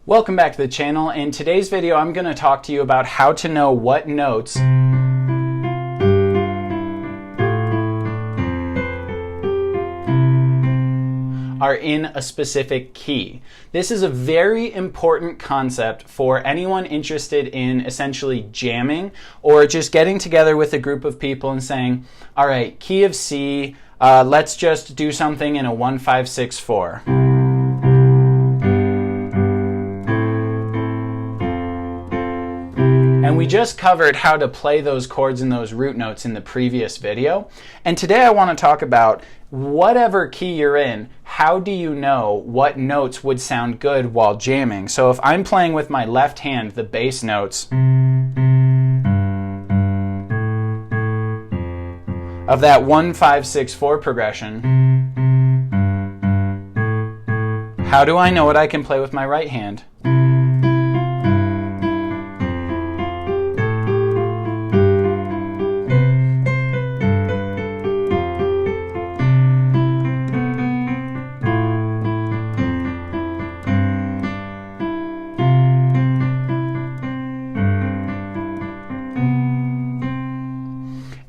Welcome back to the channel. In today's video, I'm going to talk to you about how to know what notes are in a specific key. This is a very important concept for anyone interested in essentially jamming or just getting together with a group of people and saying, all right, key of C, let's just do something in a 1-5-6-4. And we just covered how to play those chords and those root notes in the previous video. And today I want to talk about whatever key you're in, how do you know what notes would sound good while jamming? So if I'm playing with my left hand the bass notes of that 1-5-6-4 progression, how do I know what I can play with my right hand?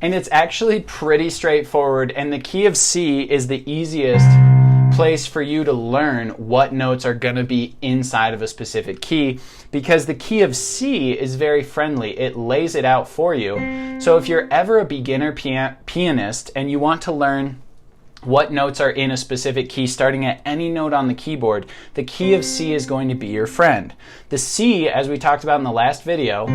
And it's actually pretty straightforward, and the key of C is the easiest place for you to learn what notes are going to be inside of a specific key, because the key of C is very friendly. It lays it out for you. So if you're ever a beginner pianist and you want to learn what notes are in a specific key starting at any note on the keyboard, the key of C is going to be your friend. The C, as we talked about in the last video,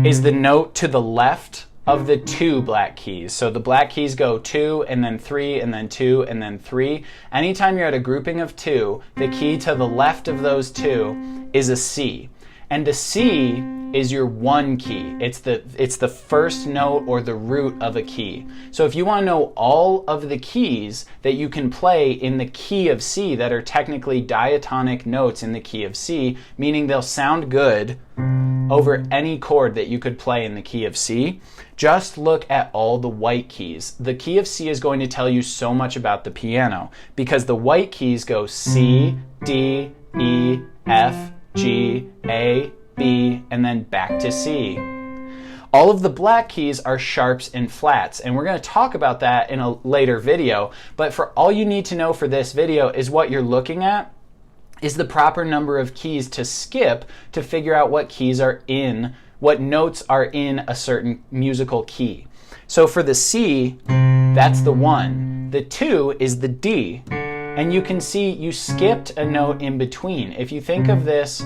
is the note to the left of the two black keys. So the black keys go 2 and then 3 and then 2 and then 3. Anytime you're at a grouping of 2, the key to the left of those 2 is a C. And the C is your one key. It's the first note or the root of a key. So if you want to know all of the keys that you can play in the key of C that are technically diatonic notes in the key of C, meaning they'll sound good over any chord that you could play in the key of C, just look at all the white keys. The key of C is going to tell you so much about the piano because the white keys go C, D, E, F, G, A, B, and then back to C. All of the black keys are sharps and flats, and we're going to talk about that in a later video, but for all you need to know for this video is what you're looking at is the proper number of keys to skip to figure out what keys are in, what notes are in a certain musical key. So for the C, that's the 1. The 2 is the D. And you can see you skipped a note in between. If you think of this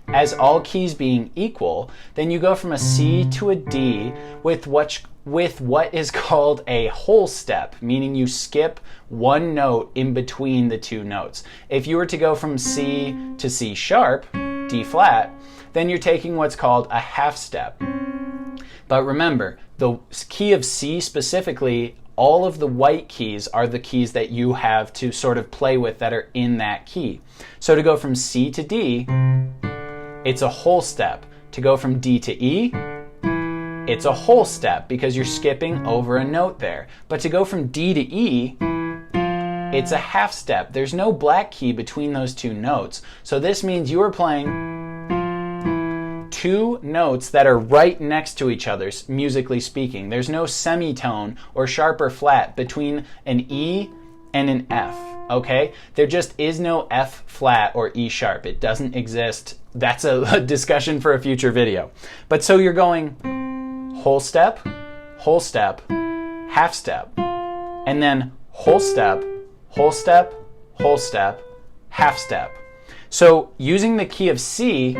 as all keys being equal, then you go from a C to a D with what is called a whole step, meaning you skip one note in between the two notes. If you were to go from C to C sharp, D flat, then you're taking what's called a half step. But remember, the key of C specifically, all of the white keys are the keys that you have to sort of play with that are in that key. So to go from C to D, it's a whole step. To go from D to E, it's a whole step because you're skipping over a note there. But to go from D to E, it's a half step. There's no black key between those two notes. So this means you are playing two notes that are right next to each other, musically speaking. There's no semitone or sharp or flat between an E and an F, okay? There just is no F flat or E sharp. It doesn't exist. That's a discussion for a future video. But so you're going whole step, half step, and then whole step, half step. So using the key of C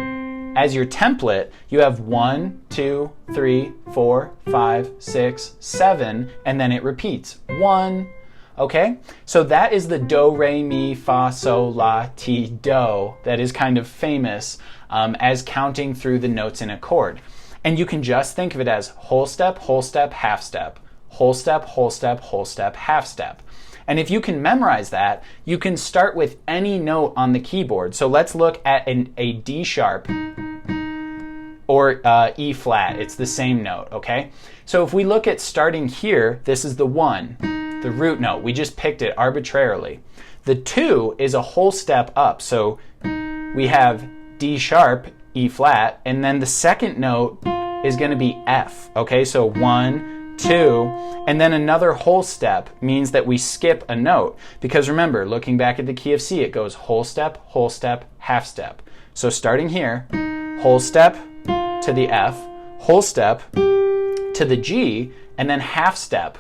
as your template, you have 1, 2, 3, 4, 5, 6, 7, and then it repeats. 1, okay? So that is the do, re, mi, fa, sol, la, ti, do that is kind of famous as counting through the notes in a chord. And you can just think of it as whole step, half step, whole step, half step. And if you can memorize that, you can start with any note on the keyboard. So let's look at a D sharp or E flat. It's the same note, okay? So if we look at starting here, this is the 1, the root note. We just picked it arbitrarily. The 2 is a whole step up. So we have D sharp, E flat, and then the second note is going to be F. Okay, so 1, 2, and then another whole step means that we skip a note. Because remember, looking back at the key of C, it goes whole step, half step. So starting here, whole step to the F, whole step to the G, and then half step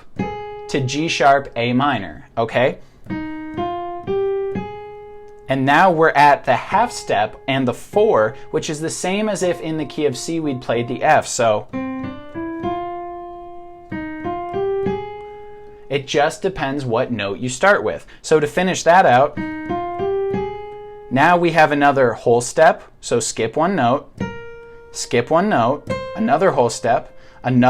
to G sharp, A minor. Okay? And now we're at the half step and the 4, which is the same as if in the key of C we'd played the F. So it just depends what note you start with. So to finish that out, now we have another whole step. So skip one note, another whole step, and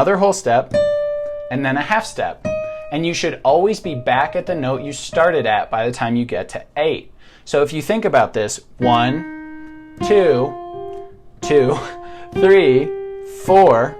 then a half step. And you should always be back at the note you started at by the time you get to 8. So if you think about this, 1, 2, 2, 3, 4,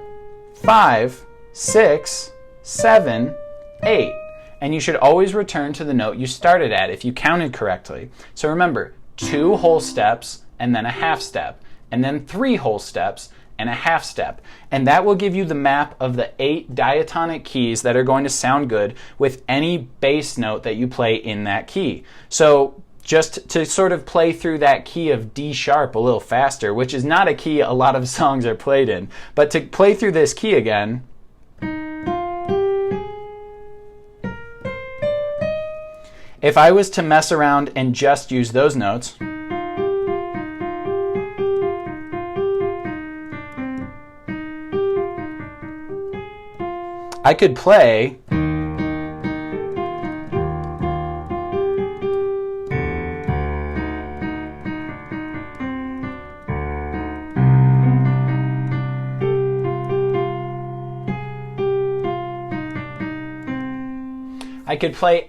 5, 6, 7, 8. And you should always return to the note you started at if you counted correctly. So remember, 2 whole steps and then a half step, and then 3 whole steps and a half step. And that will give you the map of the 8 diatonic keys that are going to sound good with any bass note that you play in that key. So just to sort of play through that key of D sharp a little faster, which is not a key a lot of songs are played in, but to play through this key again, if I was to mess around and just use those notes, I could play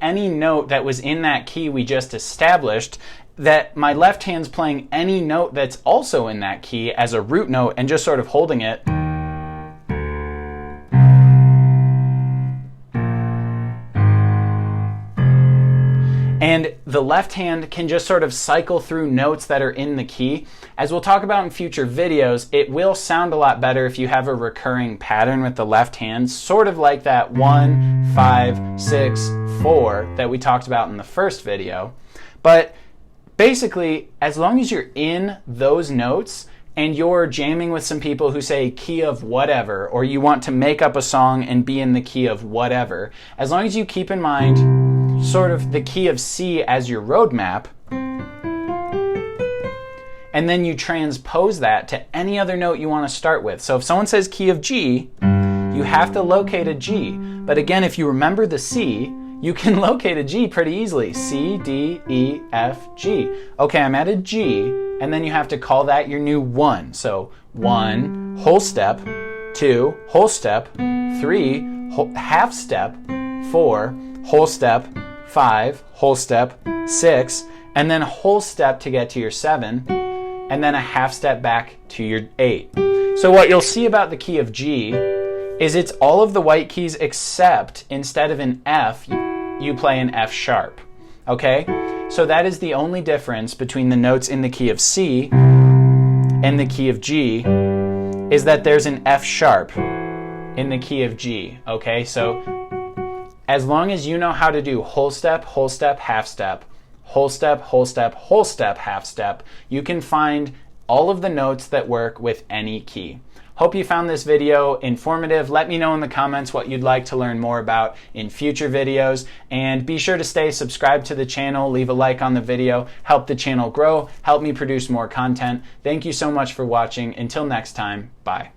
any note that was in that key we just established, that my left hand's playing any note that's also in that key as a root note and just sort of holding it. And the left hand can just sort of cycle through notes that are in the key. As we'll talk about in future videos, it will sound a lot better if you have a recurring pattern with the left hand, sort of like that 1, 5, 6, 4 that we talked about in the first video. But basically, as long as you're in those notes and you're jamming with some people who say key of whatever, or you want to make up a song and be in the key of whatever, as long as you keep in mind sort of the key of C as your roadmap, and then you transpose that to any other note you want to start with. So if someone says key of G, you have to locate a G. But again, if you remember the C, you can locate a G pretty easily. C, D, E, F, G. Okay, I'm at a G, and then you have to call that your new 1. So 1, whole step, 2, whole step, 3, half step, 4, whole step, 5, whole step, 6, and then a whole step to get to your 7, and then a half step back to your 8. So what you'll see about the key of G is it's all of the white keys except instead of an F, you play an F sharp. Okay? So that is the only difference between the notes in the key of C and the key of G, is that there's an F sharp in the key of G. Okay? So as long as you know how to do whole step, half step, whole step, half step, you can find all of the notes that work with any key. Hope you found this video informative. Let me know in the comments what you'd like to learn more about in future videos, and be sure to stay subscribed to the channel, leave a like on the video, help the channel grow, help me produce more content. Thank you so much for watching. Until next time, bye.